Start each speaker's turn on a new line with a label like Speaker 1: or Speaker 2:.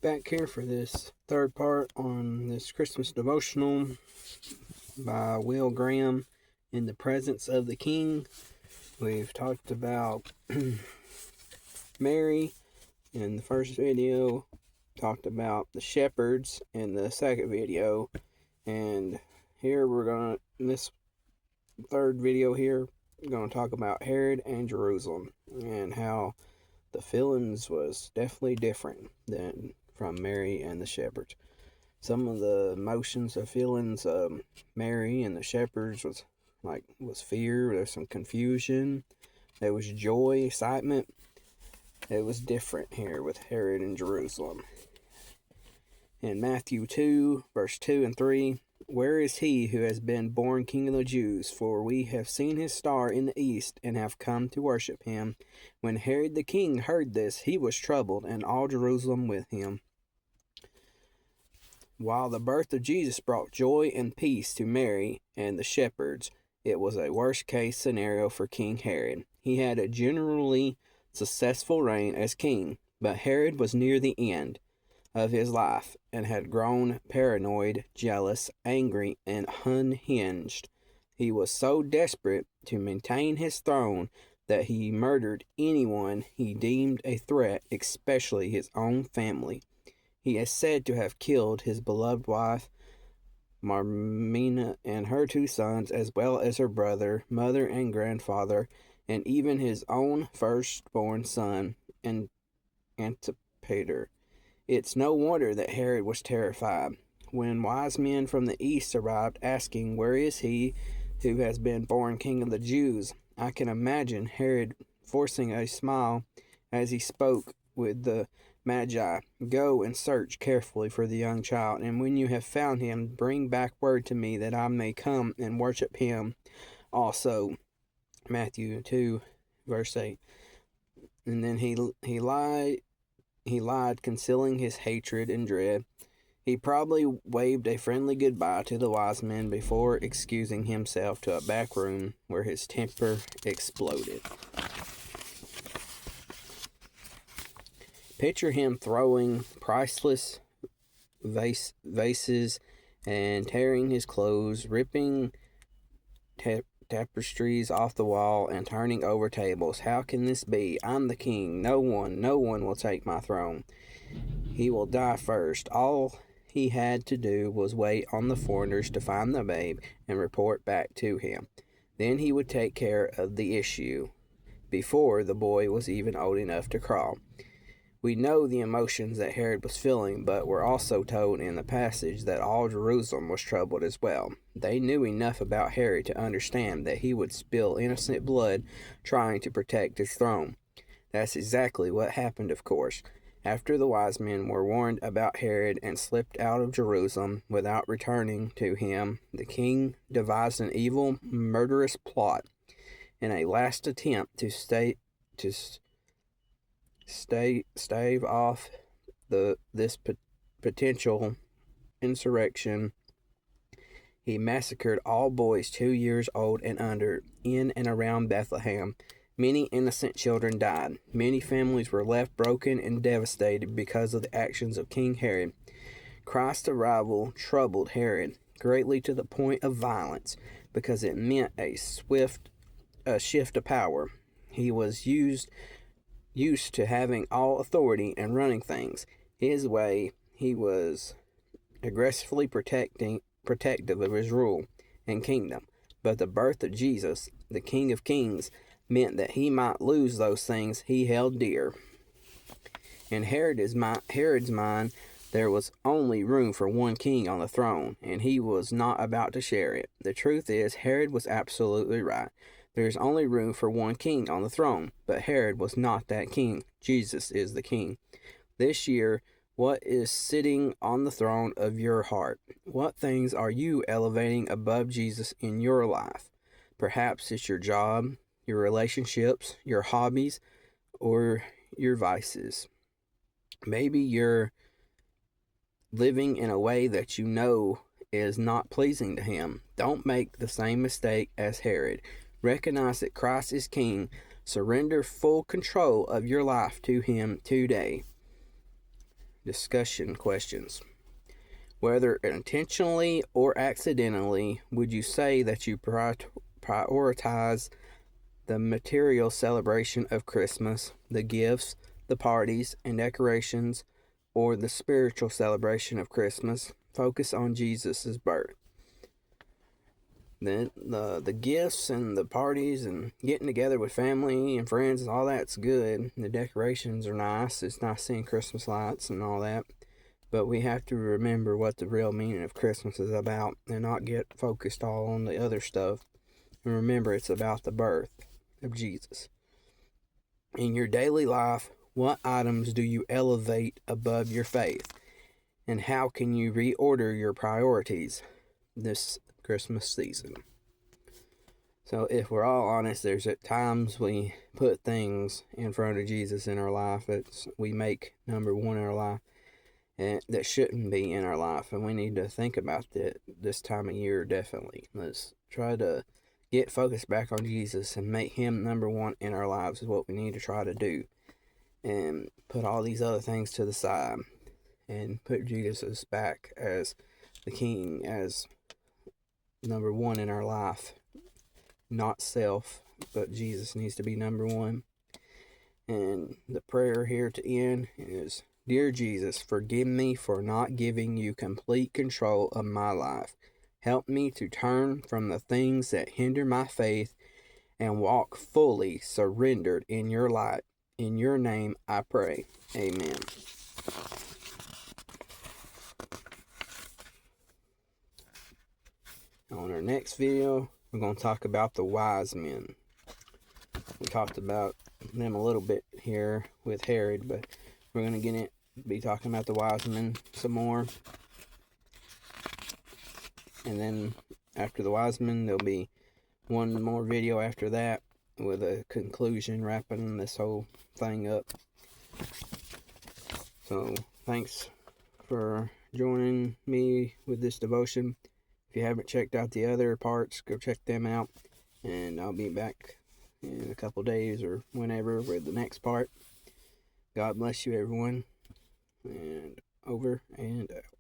Speaker 1: Back here for this third part on this Christmas devotional by Will Graham, In the Presence of the King. We've talked about Mary in the first video, talked about the shepherds in the second video, and here in this third video here, we're going to talk about Herod and Jerusalem and how the feelings was definitely different than from Mary and the shepherds. Some of the emotions or feelings of Mary and the shepherds was fear. There's some confusion. There was joy, excitement. It was different here with Herod and Jerusalem. In Matthew 2, verse 2 and 3, "Where is he who has been born King of the Jews? For we have seen his star in the east, and have come to worship him. When Herod the king heard this, he was troubled, and all Jerusalem with him." While the birth of Jesus brought joy and peace to Mary and the shepherds, it was a worst-case scenario for King Herod. He had a generally successful reign as king, but Herod was near the end of his life and had grown paranoid, jealous, angry, and unhinged. He was so desperate to maintain his throne that he murdered anyone he deemed a threat, especially his own family. He is said to have killed his beloved wife, Marmina, and her 2 sons, as well as her brother, mother, and grandfather, and even his own firstborn son, Antipater. It's no wonder that Herod was terrified. When wise men from the east arrived asking, "Where is he who has been born King of the Jews?" I can imagine Herod forcing a smile as he spoke with the Magi. "Go and search carefully for the young child, and when you have found him, bring back word to me that I may come and worship him also." Matthew 2, verse 8. And then he lied, concealing his hatred and dread. He probably waved a friendly goodbye to the wise men before excusing himself to a back room where his temper exploded. Picture him throwing priceless vases and tearing his clothes, ripping tapestries off the wall, and turning over tables. "How can this be? I'm the king. No one will take my throne. He will die first." All he had to do was wait on the foreigners to find the babe and report back to him. Then he would take care of the issue before the boy was even old enough to crawl. We know the emotions that Herod was feeling, but we're also told in the passage that all Jerusalem was troubled as well. They knew enough about Herod to understand that he would spill innocent blood trying to protect his throne. That's exactly what happened, of course. After the wise men were warned about Herod and slipped out of Jerusalem without returning to him, the king devised an evil, murderous plot in a last attempt to stave off this potential insurrection. He massacred all boys 2 years old and under in and around Bethlehem. Many innocent children died. Many families were left broken and devastated because of the actions of King Herod. Christ's arrival troubled Herod greatly to the point of violence because it meant a swift shift of power. He was used to having all authority and running things his way. He was aggressively protective of his rule and kingdom. But the birth of Jesus, the King of Kings, meant that he might lose those things he held dear. In Herod's mind, there was only room for one king on the throne, and he was not about to share it. The truth is, Herod was absolutely right. There is only room for one king on the throne, but Herod was not that king. Jesus is the king. This year, what is sitting on the throne of your heart? What things are you elevating above Jesus in your life? Perhaps it's your job, your relationships, your hobbies, or your vices. Maybe you're living in a way that you know is not pleasing to him. Don't make the same mistake as Herod. Recognize that Christ is king. Surrender full control of your life to him today. discussion questions. Whether intentionally or accidentally, would you say that you prioritize the material celebration of Christmas, the gifts, the parties and decorations, or the spiritual celebration of Christmas? Focus on Jesus' birth. Then the gifts and the parties and getting together with family and friends, all that's good. The decorations are nice. It's nice seeing Christmas lights and all that. But we have to remember what the real meaning of Christmas is about and not get focused all on the other stuff. And remember, it's about the birth of Jesus. In your daily life, what items do you elevate above your faith? And how can you reorder your priorities this Christmas season? So if we're all honest, there's at times we put things in front of Jesus in our life that we make number one in our life, and that shouldn't be in our life. And we need to think about that this time of year, definitely. Let's try to get focused back on Jesus and make him number one in our lives is what we need to try to do. And put all these other things to the side and put Jesus back as the King, as number one in our life. Not self, but Jesus needs to be number one. And the prayer here to end is, Dear Jesus, forgive me for not giving you complete control of my life. Help me to turn from the things that hinder my faith and walk fully surrendered in your light. In your name I pray. Amen. On our next video, we're going to talk about the wise men. We talked about them a little bit here with Herod, but we're going to be talking about the wise men some more. And then after the wise men, there'll be one more video after that with a conclusion, wrapping this whole thing up. So thanks for joining me with this devotion. If you haven't checked out the other parts, go check them out. And I'll be back in a couple days or whenever with the next part. God bless you, everyone. And over and out.